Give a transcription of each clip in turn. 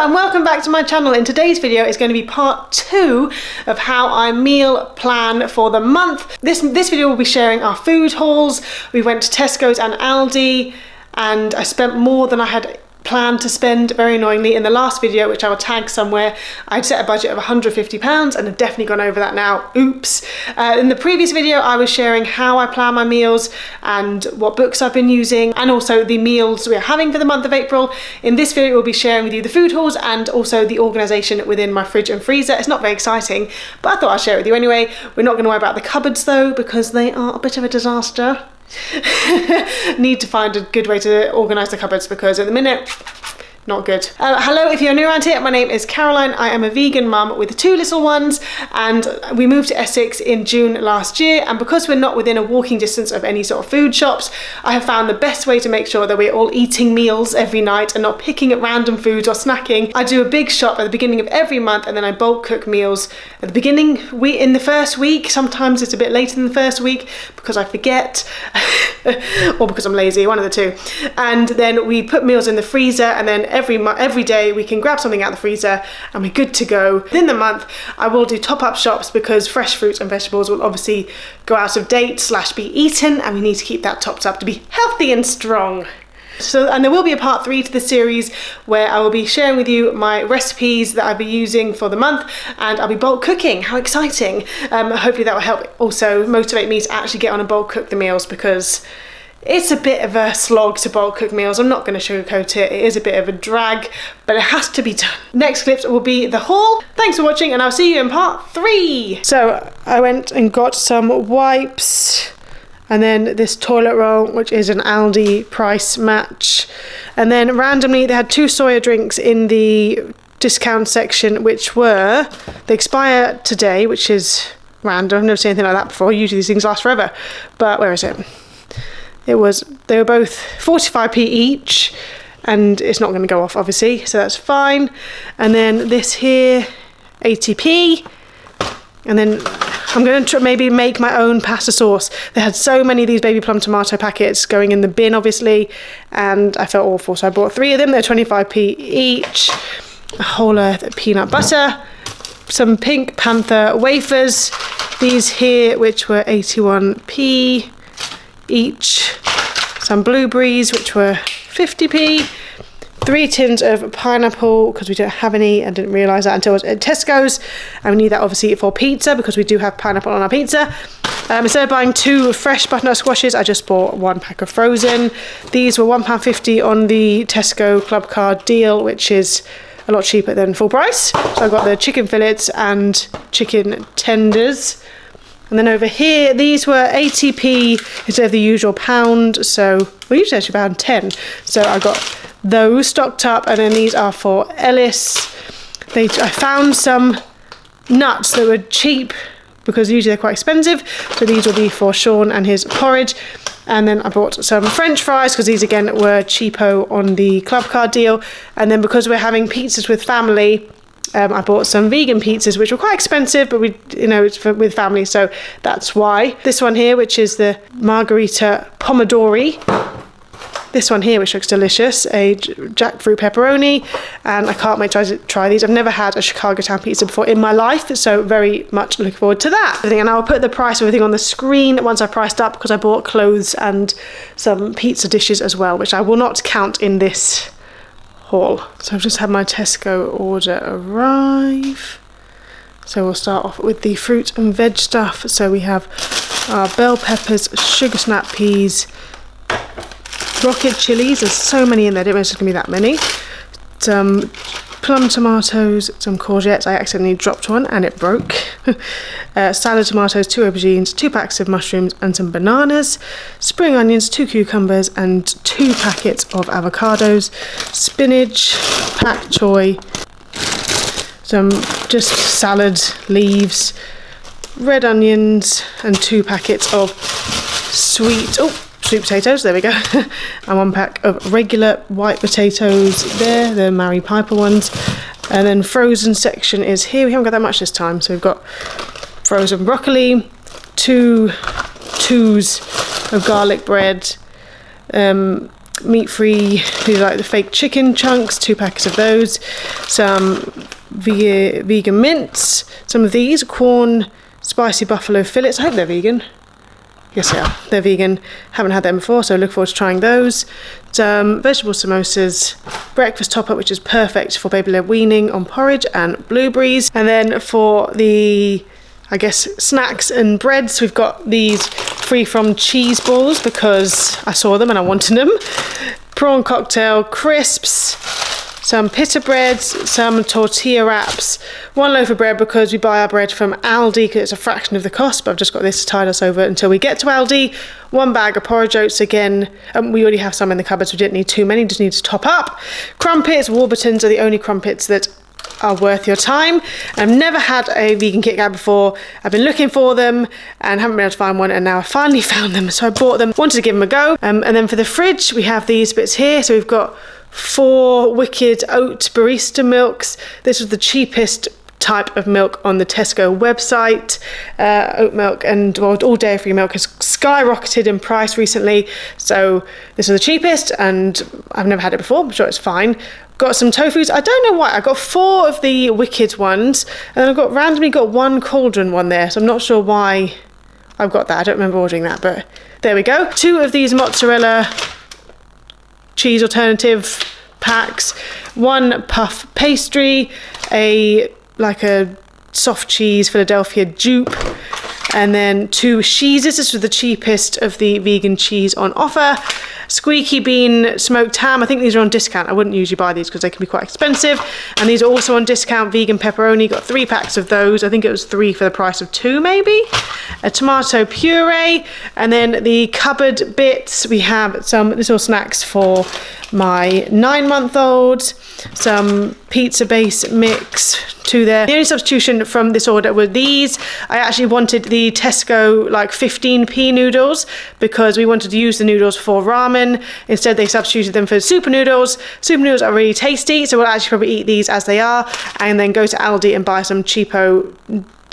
and welcome back to my channel. In today's video is going to be part 2 of how I meal plan for the month. This video will be sharing our food hauls. We went to Tesco's and Aldi and I spent more than I had planned to spend, very annoyingly. In the last video, which I will tag somewhere, I'd set a budget of £150 and have definitely gone over that now. Oops. In the previous video I was sharing how I plan my meals and what books I've been using and also the meals we are having for the month of April. In this video we'll be sharing with you the food hauls and also the organisation within my fridge and freezer. It's not very exciting, but I thought I'd share it with you anyway. We're not going to worry about the cupboards though, because they are a bit of a disaster. Need to find a good way to organise the cupboards because at the minute not good. Hello, if you're new around here, my name is Caroline. I am a vegan mum with 2 little ones and we moved to Essex in June last year, and because we're not within a walking distance of any sort of food shops, I have found the best way to make sure that we're all eating meals every night and not picking at random foods or snacking. I do a big shop at the beginning of every month and then I bulk cook meals at the beginning, in the first week. Sometimes it's a bit later than the first week because I forget or because I'm lazy, one of the two. And then we put meals in the freezer, and then every day we can grab something out of the freezer and we're good to go. Within the month I will do top-up shops because fresh fruits and vegetables will obviously go out of date / be eaten, and we need to keep that topped up to be healthy and strong. So, and there will be a part 3 to the series where I will be sharing with you my recipes that I'll be using for the month, and I'll be bulk cooking. How exciting. Hopefully that will help also motivate me to actually get on and bulk cook the meals, because it's a bit of a slog to bulk cook meals. I'm not going to sugarcoat it. It is a bit of a drag, but it has to be done. Next clips will be the haul. Thanks for watching and I'll see you in part 3. So I went and got some wipes, and then this toilet roll, which is an Aldi price match. And then randomly they had 2 soya drinks in the discount section, which they expire today, which is random. I've never seen anything like that before. Usually these things last forever. But where is it? They were both 45p each, and it's not going to go off obviously, so that's fine. And then this here, 80p. And then I'm going to maybe make my own pasta sauce. They had so many of these baby plum tomato packets going in the bin obviously, and I felt awful, so I bought 3 of them. They're 25p each. A whole earth of peanut butter, some Pink Panther wafers, these here which were 81p each, some blueberries which were 50p, 3 tins of pineapple because we don't have any. I didn't realise that until I was at Tesco's, and we need that obviously for pizza because we do have pineapple on our pizza. Instead of buying 2 fresh butternut squashes, I just bought 1 pack of frozen. These were £1.50 on the Tesco Club Card deal, which is a lot cheaper than full price. So I got the chicken fillets and chicken tenders. And then over here, these were 80p instead of the usual £1, so we usually actually £1.10. So I got those stocked up, and then these are for Ellis. I found some nuts that were cheap because usually they're quite expensive, so these will be for Sean and his porridge. And then I bought some French fries because these again were cheapo on the club card deal. And then because we're having pizzas with family, I bought some vegan pizzas which were quite expensive, but it's with family, so that's why. This one here, which is the margarita pomodori. This one here, which looks delicious, a jackfruit pepperoni, and I can't wait to try these. I've never had a Chicago Town pizza before in my life, so very much looking forward to that. And I'll put the price of everything on the screen once I priced up, because I bought clothes and some pizza dishes as well, which I will not count in this haul. So I've just had my Tesco order arrive. So we'll start off with the fruit and veg stuff. So we have our bell peppers, sugar snap peas, rocket chilies. There's so many in there, I didn't know it was going to be that many. Some plum tomatoes, some courgettes. I accidentally dropped one and it broke. Salad tomatoes, 2 aubergines, 2 packs of mushrooms and some bananas. Spring onions, 2 cucumbers and 2 packets of avocados. Spinach, pak choi, some just salad leaves, red onions and 2 packets of sweet potatoes, there we go. And 1 pack of regular white potatoes there, the Mary Piper ones. And then frozen section is here. We haven't got that much this time, so we've got frozen broccoli, 2 tubs of garlic bread, meat-free, these are like the fake chicken chunks, 2 packets of those, some vegan mince, some of these corn spicy buffalo fillets. I hope they're vegan. Yes, they are. They're vegan. Haven't had them before, so look forward to trying those. Some vegetable samosas, breakfast top-up, which is perfect for baby-led weaning on porridge and blueberries. And then for the, I guess, snacks and breads, we've got these free from cheese balls because I saw them and I wanted them. Prawn cocktail crisps, some pita breads, some tortilla wraps, 1 loaf of bread because we buy our bread from Aldi because it's a fraction of the cost, but I've just got this to tide us over until we get to Aldi. 1 bag of porridge oats again. We already have some in the cupboard, so we didn't need too many, just need to top up. Crumpets, Warburtons are the only crumpets that are worth your time. I've never had a vegan Kit Kat before. I've been looking for them and haven't been able to find one, and now I finally found them, so I bought them. Wanted to give them a go. And then for the fridge, we have these bits here. So we've got 4 wicked oat barista milks. This was the cheapest type of milk on the Tesco website. Oat milk and all dairy-free milk has skyrocketed in price recently, so this is the cheapest and I've never had it before. I'm sure it's fine. Got some tofus. I don't know why. I got 4 of the wicked ones and then I've randomly got 1 cauldron one there, so I'm not sure why I've got that. I don't remember ordering that, but there we go. 2 of these mozzarella cheese alternative packs, 1 puff pastry, a soft cheese Philadelphia dupe, and then 2 cheeses. This was the cheapest of the vegan cheese on offer. Squeaky bean smoked ham. I think these are on discount. I wouldn't usually buy these because they can be quite expensive. And these are also on discount. Vegan pepperoni. Got 3 packs of those. I think it was 3 for the price of 2 maybe. A tomato puree. And then the cupboard bits. We have some little snacks for my 9-month-old. Some pizza base mix. 2 there. The only substitution from this order were these. I actually wanted the Tesco 15p noodles because we wanted to use the noodles for ramen. Instead they substituted them for super noodles. Super noodles are really tasty, so we'll actually probably eat these as they are and then go to Aldi and buy some cheapo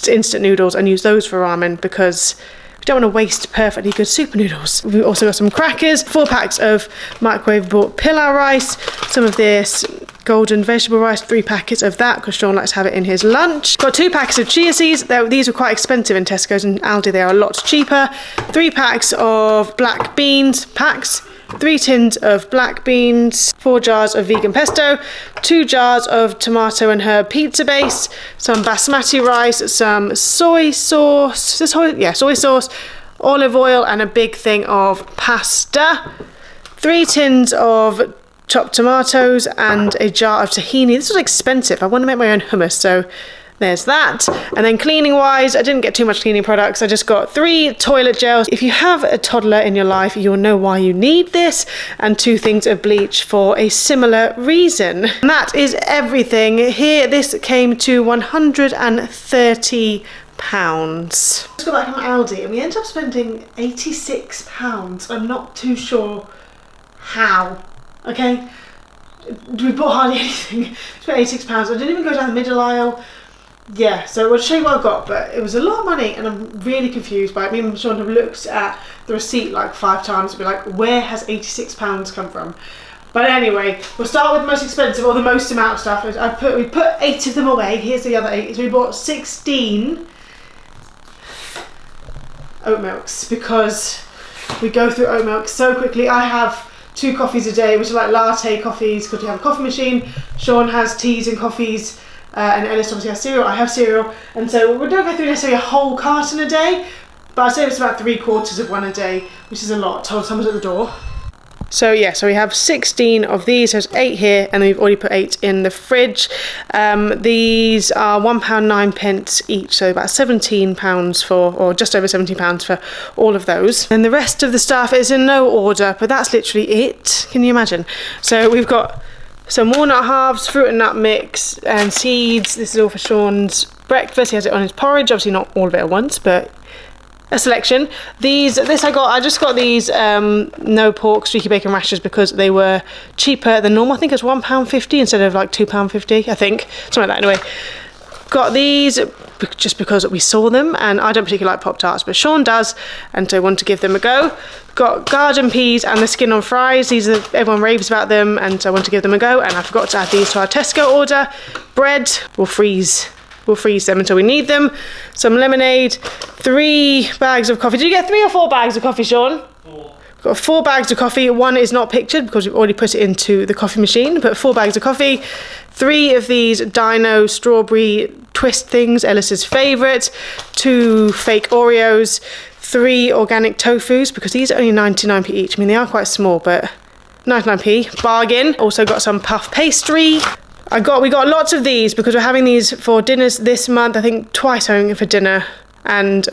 instant noodles and use those for ramen because we don't want to waste perfectly good super noodles. We've also got some crackers, 4 packs of microwavable pilau rice, some of this golden vegetable rice, 3 packets of that because Sean likes to have it in his lunch. Got 2 packs of chia seeds. These were quite expensive in Tesco's and Aldi. They are a lot cheaper. 3 packs of black beans packs. 3 tins of black beans, 4 jars of vegan pesto, 2 jars of tomato and herb pizza base, some basmati rice, some soy sauce, soy sauce, olive oil, and a big thing of pasta. 3 tins of chopped tomatoes and a jar of tahini. This was expensive. I want to make my own hummus, so there's that. And then cleaning wise, I didn't get too much cleaning products. I just got 3 toilet gels. If you have a toddler in your life, you'll know why you need this, and 2 things of bleach for a similar reason. And that is everything. Here, this came to £130. Just got back from Aldi and we ended up spending £86. I'm not too sure how. Okay, we bought hardly anything. We spent £86. I didn't even go down the middle aisle. Yeah, so I'll show you what I got, but it was a lot of money and I'm really confused by it. Me and Sean have looked at the receipt 5 times and be like, where has £86 come from? But anyway, we'll start with the most expensive or the most amount of stuff. We put 8 of them away. Here's the other 8. So we bought 16 oat milks because we go through oat milk so quickly. I have 2 coffees a day, which are like latte coffees because we have a coffee machine. Sean has teas and coffees, and Ellis obviously has cereal. I have cereal, and so we don't go through necessarily a whole carton a day, but I'd say it's about 3/4 of one a day, which is a lot. Told someone's at the door. So yeah, so we have 16 of these. There's 8 here, and then we've already put 8 in the fridge. These are £1.09 each, so about £17 or just over £17 for all of those. And the rest of the stuff is in no order, but that's literally it. Can you imagine? So we've got some walnut halves, fruit and nut mix, and seeds. This is all for Sean's breakfast. He has it on his porridge. Obviously not all of it at once, but a selection. I just got these no pork streaky bacon rashers because they were cheaper than normal. I think it was £1.50 instead of £2.50, I think, something like that. Anyway, Got these just because we saw them, and I don't particularly like Pop-Tarts, but Sean does, and so I want to give them a go. Got garden peas and the skin on fries. These are, everyone raves about them, and so I want to give them a go, and I forgot to add these to our Tesco order. Bread, we'll freeze them until we need them. Some lemonade, 3 bags of coffee. Did you get 3 or 4 bags of coffee, Sean? 4. Got 4 bags of coffee. 1 is not pictured because we've already put it into the coffee machine, but 4 bags of coffee. 3 of these Dino strawberry twist things, Ellis's favourite. 2 fake Oreos. 3 organic tofus, because these are only 99p each. I mean, they are quite small, but 99p, bargain. Also got some puff pastry. We got lots of these because we're having these for dinners this month. I think twice having for dinner, and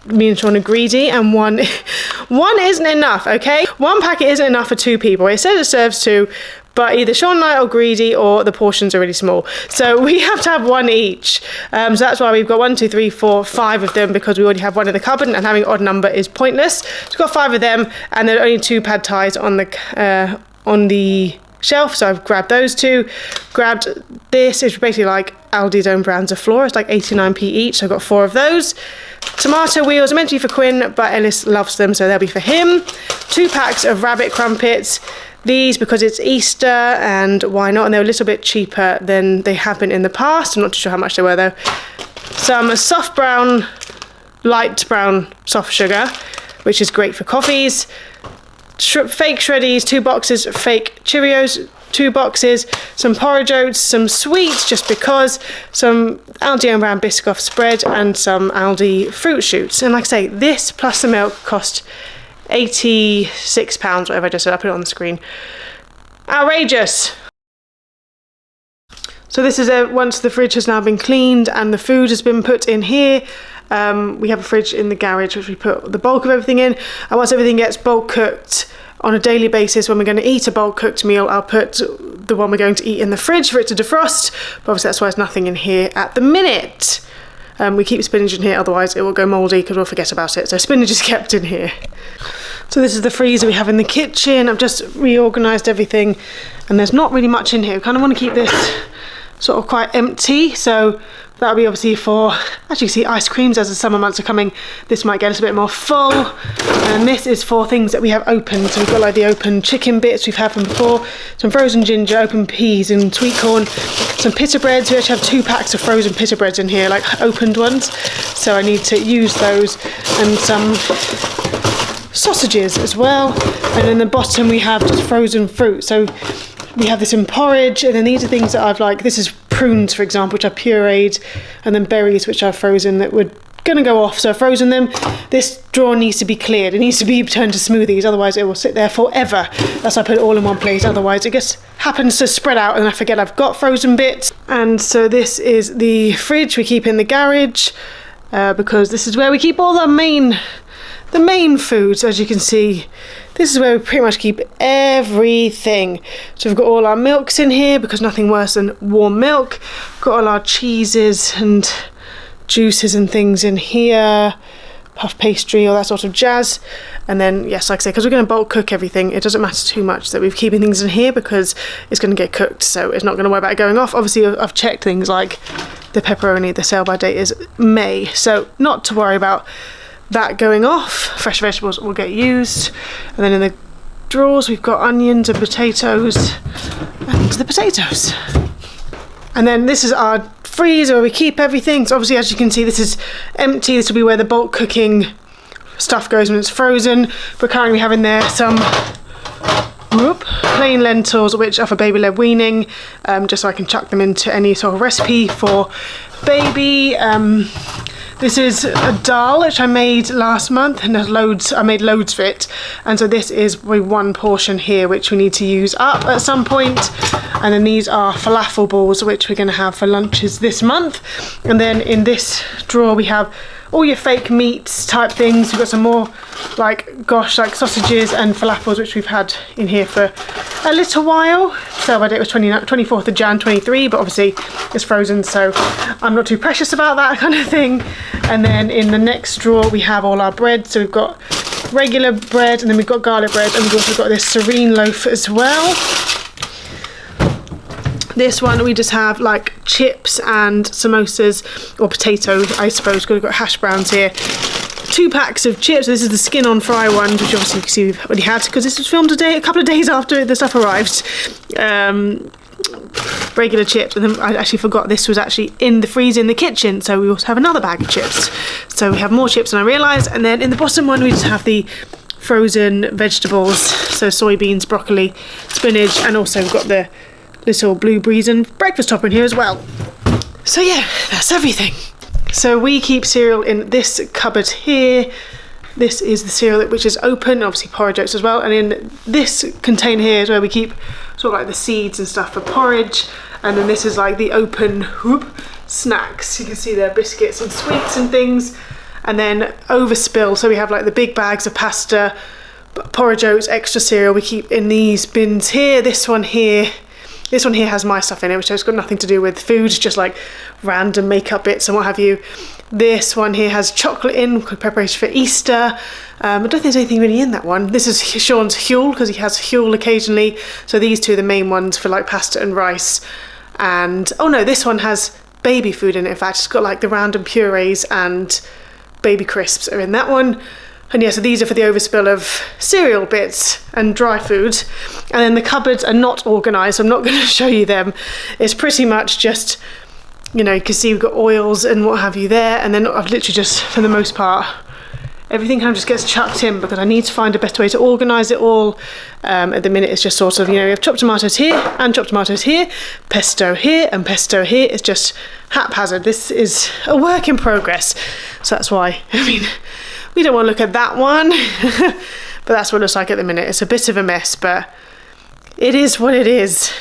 me and Sean are greedy, and one isn't enough, okay? 1 packet isn't enough for 2 people. It says it serves 2, but either Sean and I are greedy or the portions are really small. So we have to have 1 each. So that's why we've got 1, 2, 3, 4, 5 of them, because we already have 1 in the cupboard, and having an odd number is pointless. So we've got 5 of them, and there are only 2 pad thais on the shelf, so I've grabbed those 2. Grabbed this, it's basically like Aldi's own brands of flour. It's like 89p each, so I've got 4 of those. Tomato wheels are meant to be for Quinn, but Ellis loves them, so they'll be for him. 2 packs of rabbit crumpets. These because it's Easter, and why not? And they're a little bit cheaper than they have been in the past. I'm not too sure how much they were though. Some soft brown, light brown soft sugar, which is great for coffees. Fake shreddies, 2 boxes. Fake Cheerios, 2 boxes. Some porridge oats, some sweets just because. Some Aldi own brand Biscoff spread, and some Aldi fruit shoots. And like I say, this plus the milk cost £86, whatever I just said. I'll put it on the screen. Outrageous. So this is once the fridge has now been cleaned and the food has been put in here. We have a fridge in the garage which we put the bulk of everything in, and once everything gets bulk cooked on a daily basis, when we're going to eat a bulk cooked meal, I'll put the one we're going to eat in the fridge for it to defrost, but obviously that's why there's nothing in here at the minute. We keep spinach in here, otherwise it will go mouldy because we'll forget about it, so spinach is kept in here. So this is the freezer we have in the kitchen. I've just reorganised everything, and there's not really much in here. We kind of want to keep this sort of quite empty, so that'll be obviously for, as you see, ice creams. As the summer months are coming, this might get us a bit more full. And this is for things that we have opened. So we've got like the open chicken bits we've had from before, some frozen ginger, open peas and sweet corn, some pita breads. We actually have 2 packs of frozen pita breads in here, like opened ones, so I need to use those, and some sausages as well. And in the bottom we have just frozen fruit, so we have this in porridge, and then these are things that I've like, this is prunes for example, which I've pureed, and then berries which I've frozen that were gonna go off, so I've frozen them. This drawer needs to be cleared, it needs to be turned to smoothies, otherwise it will sit there forever. That's why I put it all in one place, otherwise it just happens to spread out and I forget I've got frozen bits. And so this is the fridge we keep in the garage, because this is where we keep all the main foods. As you can see, this is where we pretty much keep everything. So we've got all our milks in here, because nothing worse than warm milk. Got all our cheeses and juices and things in here, puff pastry, all that sort of jazz. And then, yes, like I say, because we're going to bulk cook everything, it doesn't matter too much that we're keeping things in here, because it's going to get cooked, so it's not going to worry about it going off. Obviously, I've checked things like the pepperoni, the sale by date is May, so not to worry about that going off. Fresh vegetables will get used. And then in the drawers we've got onions and potatoes, and the potatoes. And then this is our freezer where we keep everything. So obviously, as you can see, this is empty. This will be where the bulk cooking stuff goes when it's frozen. But currently we have in there some plain lentils, which are for baby-led weaning, just so I can chuck them into any sort of recipe for baby. This is a dal which I made last month, and there's loads, I made loads of it, and so this is 1 portion here which we need to use up at some point. And then these are falafel balls which we're going to have for lunches this month. And then in this drawer we have all your fake meats type things. We've got some more like sausages and falafels which we've had in here for a little while. So I did it was 24th of Jan 23, but obviously it's frozen, so I'm not too precious about that kind of thing. And then in the next drawer we have all our bread. So we've got regular bread, and then we've got garlic bread, and we've also got this serene loaf as well. This one we just have like chips and samosas, or potato, I suppose. We've got hash browns here. 2 packs of chips. This is the skin on fry ones, which obviously you can see we've already had because this was filmed a couple of days after the stuff arrived. Regular chips, and then I actually forgot this was actually in the freezer in the kitchen, so we also have another bag of chips. So we have more chips than I realised, and then in the bottom one we just have the frozen vegetables, so soybeans, broccoli, spinach, and also we've got the little blueberries and breakfast topper in here as well. So yeah, that's everything. So we keep cereal in this cupboard here. This is the cereal which is open, obviously porridge oats as well, and in this container here is where we keep sort of like the seeds and stuff for porridge, and then this is like the open snacks. You can see there biscuits and sweets and things, and then overspill, so we have like the big bags of pasta, porridge oats, extra cereal we keep in these bins here. This one here has my stuff in it, which has got nothing to do with food, just like random makeup bits and what have you. This one here has chocolate in, preparation for Easter. I don't think there's anything really in that one. This is Sean's Huel, because he has Huel occasionally. So these two are the main ones for like pasta and rice. And, oh no, this one has baby food in it. In fact, it's got like the random purees and baby crisps are in that one. And yeah, so these are for the overspill of cereal bits and dry food. And then the cupboards are not organised, so I'm not going to show you them. It's pretty much just, you know, you can see we've got oils and what have you there. And then I've literally just, for the most part, everything kind of just gets chucked in because I need to find a better way to organise it all. At the minute it's just sort of, you know, we have chopped tomatoes here and chopped tomatoes here, pesto here and pesto here. It's just haphazard. This is a work in progress. So that's why, I mean, we don't want to look at that one, but that's what it looks like at the minute. It's a bit of a mess, but it is what it is.